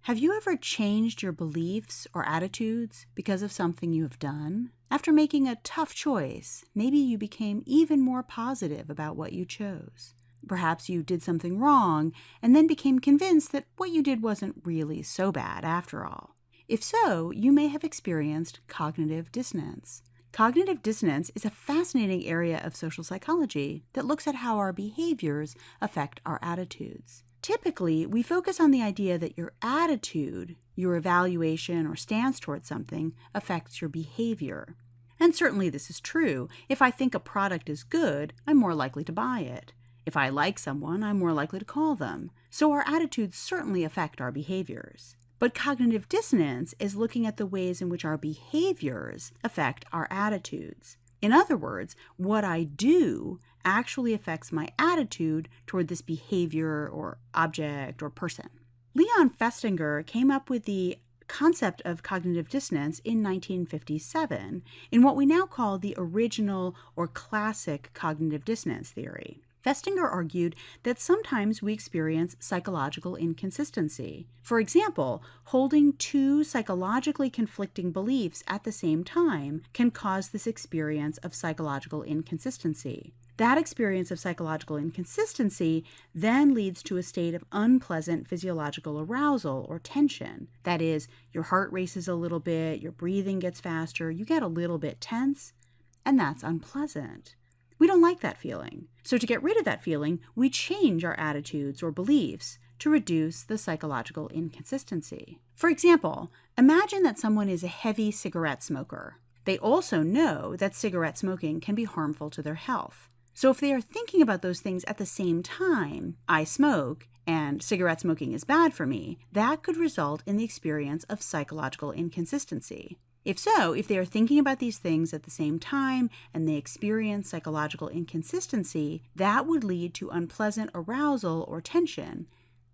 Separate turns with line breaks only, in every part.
Have you ever changed your beliefs or attitudes because of something you have done? After making a tough choice, maybe you became even more positive about what you chose. Perhaps you did something wrong and then became convinced that what you did wasn't really so bad after all. If so, you may have experienced cognitive dissonance. Cognitive dissonance is a fascinating area of social psychology that looks at how our behaviors affect our attitudes. Typically, we focus on the idea that your attitude, your evaluation or stance towards something, affects your behavior. And certainly this is true. If I think a product is good, I'm more likely to buy it. If I like someone, I'm more likely to call them. So our attitudes certainly affect our behaviors. But cognitive dissonance is looking at the ways in which our behaviors affect our attitudes. In other words, what I do actually affects my attitude toward this behavior or object or person. Leon Festinger came up with the concept of cognitive dissonance in 1957 in what we now call the original or classic cognitive dissonance theory. Festinger argued that sometimes we experience psychological inconsistency. For example, holding two psychologically conflicting beliefs at the same time can cause this experience of psychological inconsistency. That experience of psychological inconsistency then leads to a state of unpleasant physiological arousal or tension. That is, your heart races a little bit, your breathing gets faster, you get a little bit tense, and that's unpleasant. We don't like that feeling. So to get rid of that feeling, we change our attitudes or beliefs to reduce the psychological inconsistency. For example, imagine that someone is a heavy cigarette smoker. They also know that cigarette smoking can be harmful to their health. So if they are thinking about those things at the same time, I smoke and cigarette smoking is bad for me, that could result in the experience of psychological inconsistency. If they are thinking about these things at the same time and they experience psychological inconsistency, that would lead to unpleasant arousal or tension,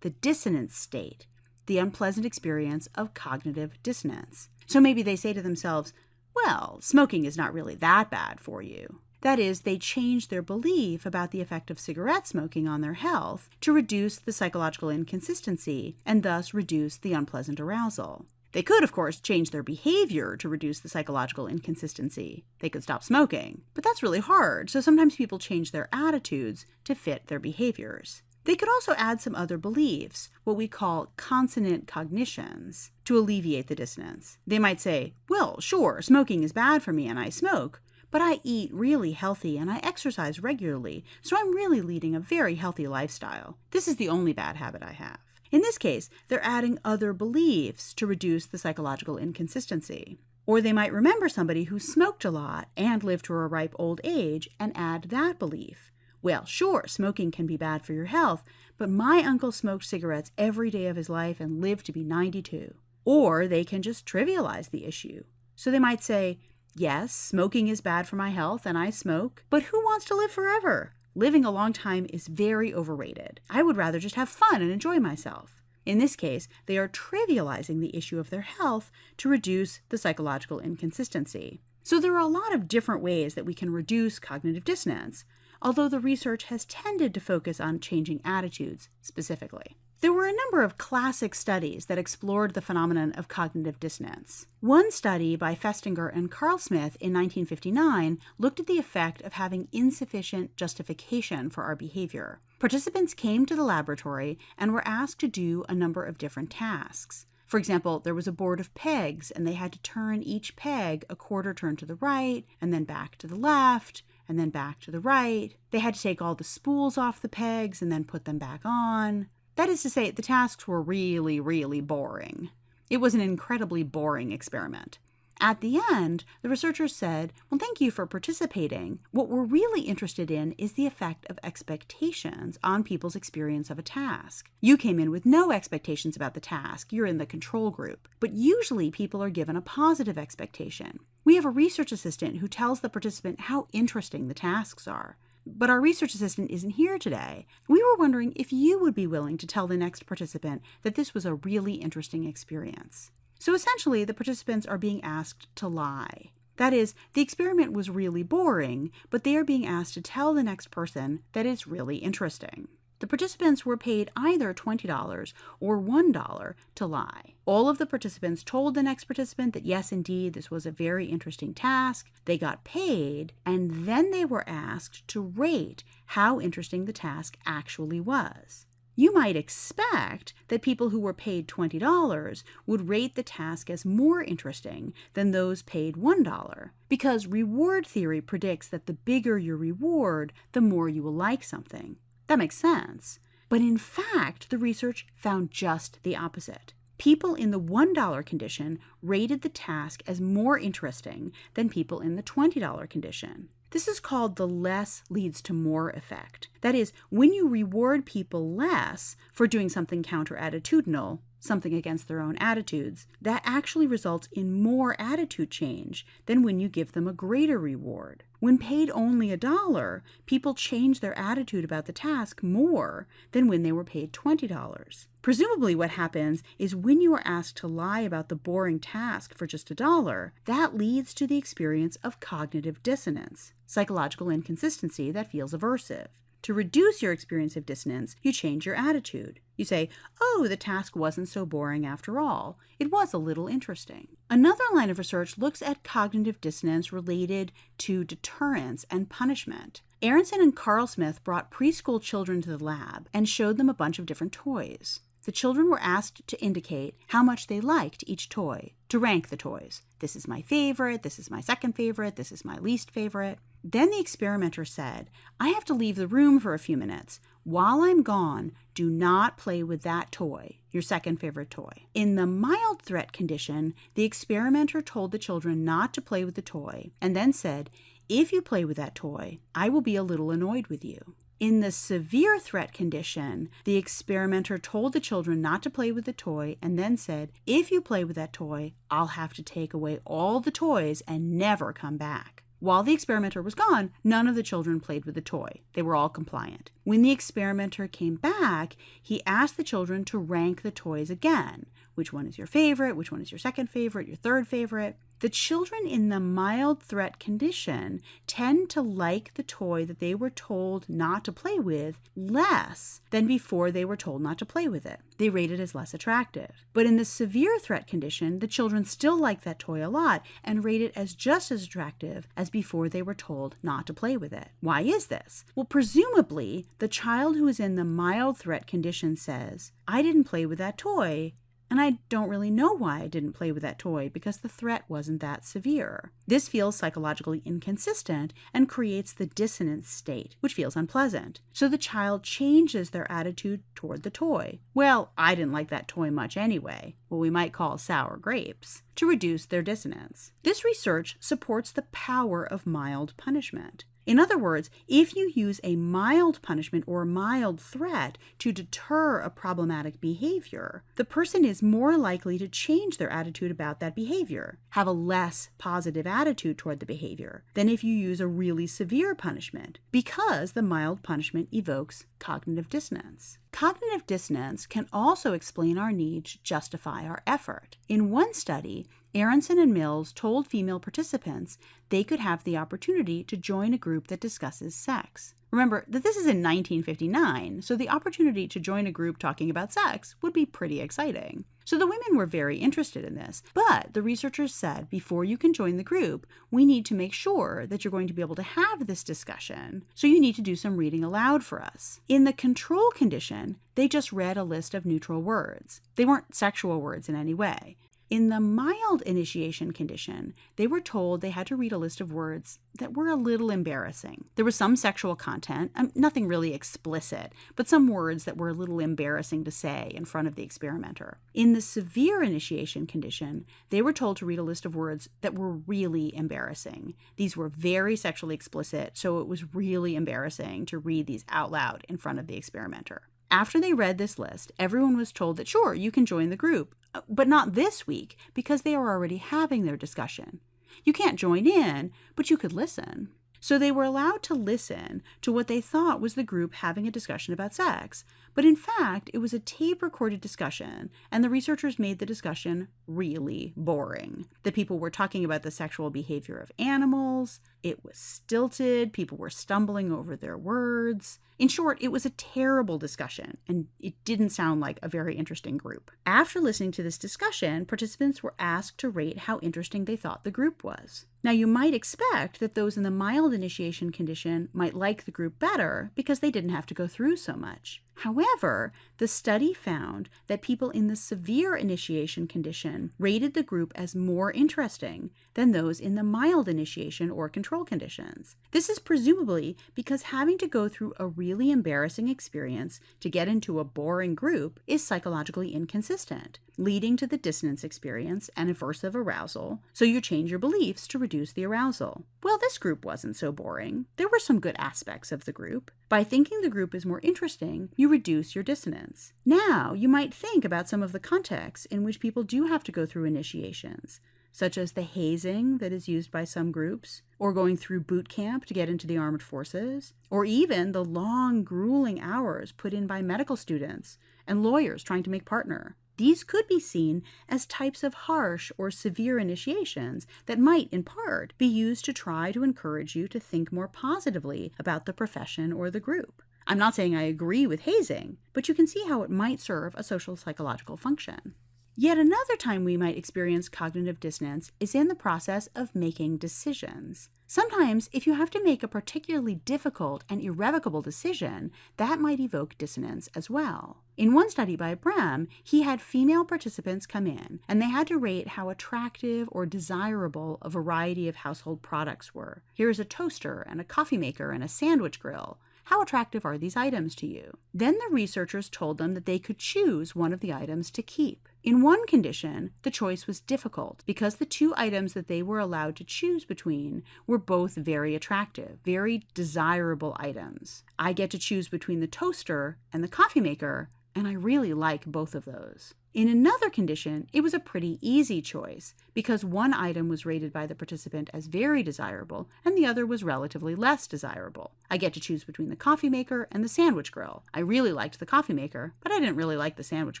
the dissonance state, the unpleasant experience of cognitive dissonance. So maybe they say to themselves, well, smoking is not really that bad for you. That is, they change their belief about the effect of cigarette smoking on their health to reduce the psychological inconsistency and thus reduce the unpleasant arousal. They could, of course, change their behavior to reduce the psychological inconsistency. They could stop smoking, but that's really hard, so sometimes people change their attitudes to fit their behaviors. They could also add some other beliefs, what we call consonant cognitions, to alleviate the dissonance. They might say, well, sure, smoking is bad for me and I smoke, but I eat really healthy and I exercise regularly, so I'm really leading a very healthy lifestyle. This is the only bad habit I have. In this case, they're adding other beliefs to reduce the psychological inconsistency. Or they might remember somebody who smoked a lot and lived to a ripe old age and add that belief. Well, sure, smoking can be bad for your health, but my uncle smoked cigarettes every day of his life and lived to be 92. Or they can just trivialize the issue. So they might say, yes, smoking is bad for my health and I smoke, but who wants to live forever? Living a long time is very overrated. I would rather just have fun and enjoy myself. In this case, they are trivializing the issue of their health to reduce the psychological inconsistency. So there are a lot of different ways that we can reduce cognitive dissonance, although the research has tended to focus on changing attitudes specifically. There were a number of classic studies that explored the phenomenon of cognitive dissonance. One study by Festinger and Carl Smith in 1959 looked at the effect of having insufficient justification for our behavior. Participants came to the laboratory and were asked to do a number of different tasks. For example, there was a board of pegs, and they had to turn each peg a quarter turn to the right, and then back to the left, and then back to the right. They had to take all the spools off the pegs and then put them back on. That is to say, the tasks were really, really boring. It was an incredibly boring experiment. At the end, the researchers said, well, thank you for participating. What we're really interested in is the effect of expectations on people's experience of a task. You came in with no expectations about the task. You're in the control group. But usually people are given a positive expectation. We have a research assistant who tells the participant how interesting the tasks are. But our research assistant isn't here today. We were wondering if you would be willing to tell the next participant that this was a really interesting experience. So essentially, the participants are being asked to lie. That is, the experiment was really boring, but they are being asked to tell the next person that it's really interesting. The participants were paid either $20 or $1 to lie. All of the participants told the next participant that yes, indeed, this was a very interesting task. They got paid, and then they were asked to rate how interesting the task actually was. You might expect that people who were paid $20 would rate the task as more interesting than those paid $1, because reward theory predicts that the bigger your reward, the more you will like something. That makes sense. But in fact, the research found just the opposite. People in the $1 condition rated the task as more interesting than people in the $20 condition. This is called the less leads to more effect. That is, when you reward people less for doing something counter-attitudinal, something against their own attitudes, that actually results in more attitude change than when you give them a greater reward. When paid only $1, people change their attitude about the task more than when they were paid $20. Presumably what happens is when you are asked to lie about the boring task for just $1, that leads to the experience of cognitive dissonance, psychological inconsistency that feels aversive. To reduce your experience of dissonance, you change your attitude. You say, oh, the task wasn't so boring after all. It was a little interesting. Another line of research looks at cognitive dissonance related to deterrence and punishment. Aronson and Carl Smith brought preschool children to the lab and showed them a bunch of different toys. The children were asked to indicate how much they liked each toy, to rank the toys. This is my favorite, this is my second favorite, this is my least favorite. Then the experimenter said, I have to leave the room for a few minutes. While I'm gone, do not play with that toy, your second favorite toy. In the mild threat condition, the experimenter told the children not to play with the toy and then said, if you play with that toy, I will be a little annoyed with you. In the severe threat condition, the experimenter told the children not to play with the toy and then said, if you play with that toy, I'll have to take away all the toys and never come back. While the experimenter was gone, none of the children played with the toy. They were all compliant. When the experimenter came back, he asked the children to rank the toys again. Which one is your favorite? Which one is your second favorite? Your third favorite? The children in the mild threat condition tend to like the toy that they were told not to play with less than before they were told not to play with it. They rate it as less attractive. But in the severe threat condition, the children still like that toy a lot and rate it as just as attractive as before they were told not to play with it. Why is this? Well, presumably, the child who is in the mild threat condition says, I didn't play with that toy, and I don't really know why I didn't play with that toy because the threat wasn't that severe. This feels psychologically inconsistent and creates the dissonance state, which feels unpleasant. So the child changes their attitude toward the toy. Well, I didn't like that toy much anyway, what we might call sour grapes, to reduce their dissonance. This research supports the power of mild punishment. In other words, if you use a mild punishment or mild threat to deter a problematic behavior, the person is more likely to change their attitude about that behavior, have a less positive attitude toward the behavior than if you use a really severe punishment, because the mild punishment evokes cognitive dissonance. Cognitive dissonance can also explain our need to justify our effort. In one study, Aronson and Mills told female participants they could have the opportunity to join a group that discusses sex. Remember that this is in 1959, so the opportunity to join a group talking about sex would be pretty exciting. So the women were very interested in this, but the researchers said before you can join the group, we need to make sure that you're going to be able to have this discussion, so you need to do some reading aloud for us. In the control condition, they just read a list of neutral words. They weren't sexual words in any way. In the mild initiation condition, they were told they had to read a list of words that were a little embarrassing. There was some sexual content, nothing really explicit, but some words that were a little embarrassing to say in front of the experimenter. In the severe initiation condition, they were told to read a list of words that were really embarrassing. These were very sexually explicit, so it was really embarrassing to read these out loud in front of the experimenter. After they read this list, everyone was told that sure, you can join the group, but not this week because they are already having their discussion. You can't join in, but you could listen. So they were allowed to listen to what they thought was the group having a discussion about sex, but in fact, it was a tape-recorded discussion, and the researchers made the discussion really boring. The people were talking about the sexual behavior of animals, it was stilted, people were stumbling over their words. In short, it was a terrible discussion, and it didn't sound like a very interesting group. After listening to this discussion, participants were asked to rate how interesting they thought the group was. Now, you might expect that those in the mild initiation condition might like the group better because they didn't have to go through so much. However, the study found that people in the severe initiation condition rated the group as more interesting than those in the mild initiation or control conditions. This is presumably because having to go through a really embarrassing experience to get into a boring group is psychologically inconsistent, leading to the dissonance experience and aversive arousal, so you change your beliefs to reduce the arousal. Well, this group wasn't so boring. There were some good aspects of the group. By thinking the group is more interesting, you reduce your dissonance. Now, you might think about some of the contexts in which people do have to go through initiations, such as the hazing that is used by some groups, or going through boot camp to get into the armed forces, or even the long, grueling hours put in by medical students and lawyers trying to make partner. These could be seen as types of harsh or severe initiations that might, in part, be used to try to encourage you to think more positively about the profession or the group. I'm not saying I agree with hazing, but you can see how it might serve a social psychological function. Yet another time we might experience cognitive dissonance is in the process of making decisions. Sometimes, if you have to make a particularly difficult and irrevocable decision, that might evoke dissonance as well. In one study by Brehm, he had female participants come in, and they had to rate how attractive or desirable a variety of household products were. Here's a toaster and a coffee maker and a sandwich grill. How attractive are these items to you? Then the researchers told them that they could choose one of the items to keep. In one condition, the choice was difficult because the two items that they were allowed to choose between were both very attractive, very desirable items. I get to choose between the toaster and the coffee maker, and I really like both of those. In another condition, it was a pretty easy choice because one item was rated by the participant as very desirable and the other was relatively less desirable. I get to choose between the coffee maker and the sandwich grill. I really liked the coffee maker, but I didn't really like the sandwich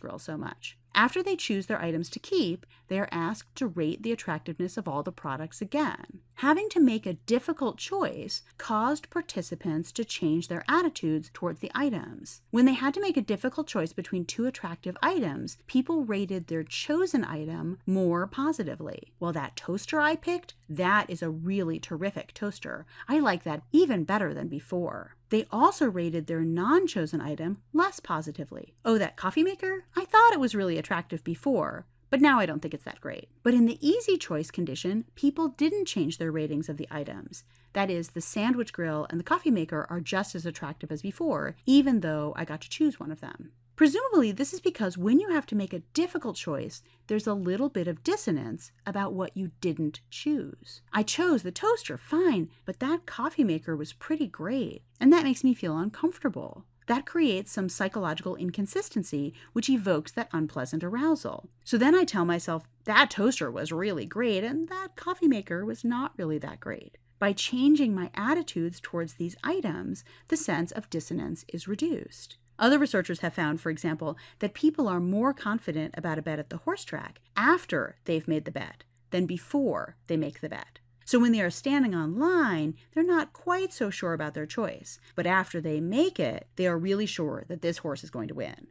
grill so much. After they choose their items to keep, they are asked to rate the attractiveness of all the products again. Having to make a difficult choice caused participants to change their attitudes towards the items. When they had to make a difficult choice between two attractive items, people rated their chosen item more positively. Well, that toaster I picked, that is a really terrific toaster. I like that even better than before. They also rated their non-chosen item less positively. Oh, that coffee maker? I thought it was really attractive before, but now I don't think it's that great. But in the easy choice condition, people didn't change their ratings of the items. That is, the sandwich grill and the coffee maker are just as attractive as before, even though I got to choose one of them. Presumably, this is because when you have to make a difficult choice, there's a little bit of dissonance about what you didn't choose. I chose the toaster, fine, but that coffee maker was pretty great, and that makes me feel uncomfortable. That creates some psychological inconsistency, which evokes that unpleasant arousal. So then I tell myself, that toaster was really great, and that coffee maker was not really that great. By changing my attitudes towards these items, the sense of dissonance is reduced. Other researchers have found, for example, that people are more confident about a bet at the horse track after they've made the bet than before they make the bet. So when they are standing on line, they're not quite so sure about their choice, but after they make it, they are really sure that this horse is going to win.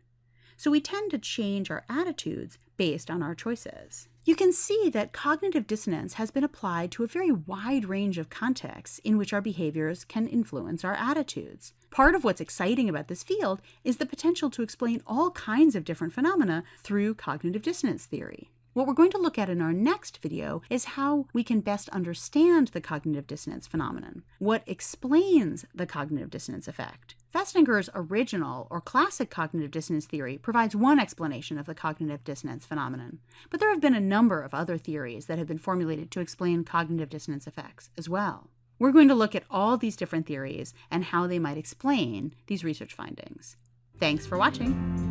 So we tend to change our attitudes based on our choices. You can see that cognitive dissonance has been applied to a very wide range of contexts in which our behaviors can influence our attitudes. Part of what's exciting about this field is the potential to explain all kinds of different phenomena through cognitive dissonance theory. What we're going to look at in our next video is how we can best understand the cognitive dissonance phenomenon, what explains the cognitive dissonance effect. Festinger's original or classic cognitive dissonance theory provides one explanation of the cognitive dissonance phenomenon, but there have been a number of other theories that have been formulated to explain cognitive dissonance effects as well. We're going to look at all these different theories and how they might explain these research findings. Thanks for watching.